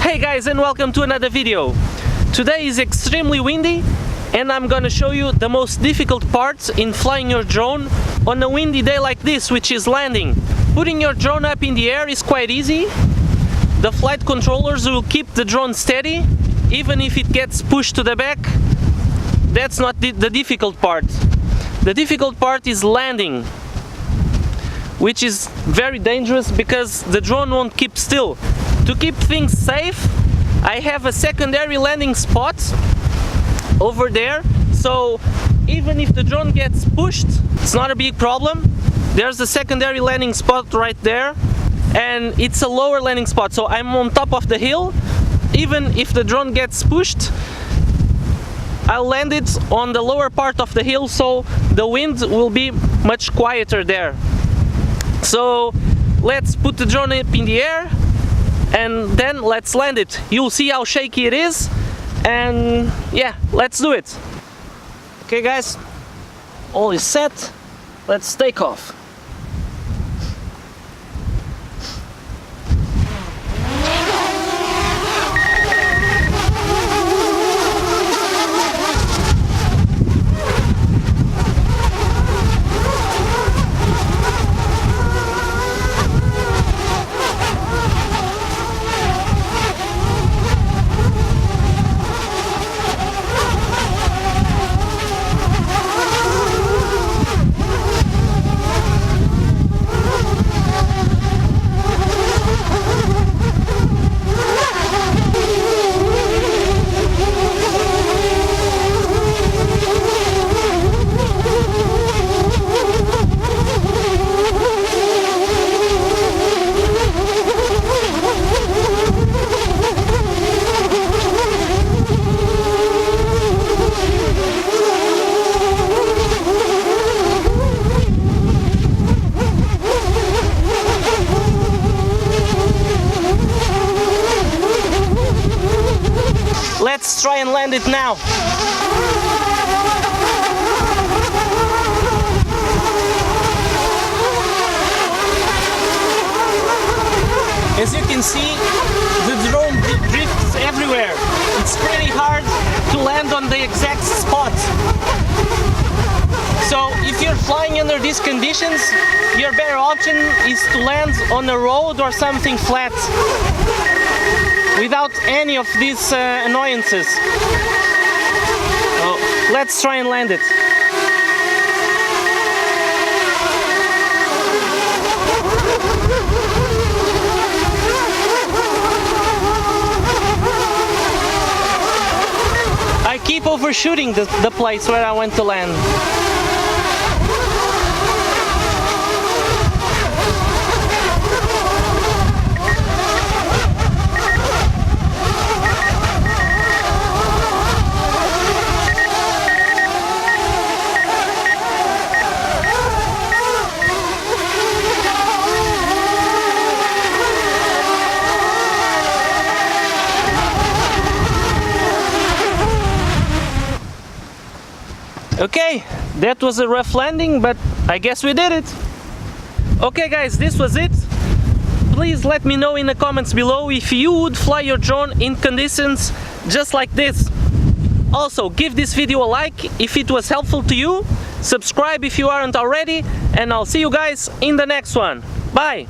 Hey guys, and welcome to another video. Today is extremely windy and I'm gonna show you the most difficult parts in flying your drone on a windy day like this, which is landing. Putting your drone up in the air is quite easy. The flight controllers will keep the drone steady even if it gets pushed to the back. That's not the difficult part. The difficult part is landing, which is very dangerous because the drone won't keep still. To keep things safe, I have a secondary landing spot over there, so even if the drone gets pushed, it's not a big problem. There's a secondary landing spot right there, and it's a lower landing spot, so I'm on top of the hill. Even if the drone gets pushed, I'll land it on the lower part of the hill, so the wind will be much quieter there. So let's put the drone up in the air and then let's land it. You'll see how shaky it is, and yeah, let's do it. Okay guys, all is set. Let's take off. Let's try and land it now. As you can see, the drone drifts everywhere. It's pretty hard to land on the exact spot. So if you're flying under these conditions, your better option is to land on a road or something flat, without any of these annoyances. So let's try and land it. I keep overshooting the place where I want to land. Okay, that was a rough landing, but I guess we did it. Okay guys, this was it. Please let me know in the comments below if you would fly your drone in conditions just like this. Also, give this video a like if it was helpful to you, subscribe if you aren't already, and I'll see you guys in the next one. Bye!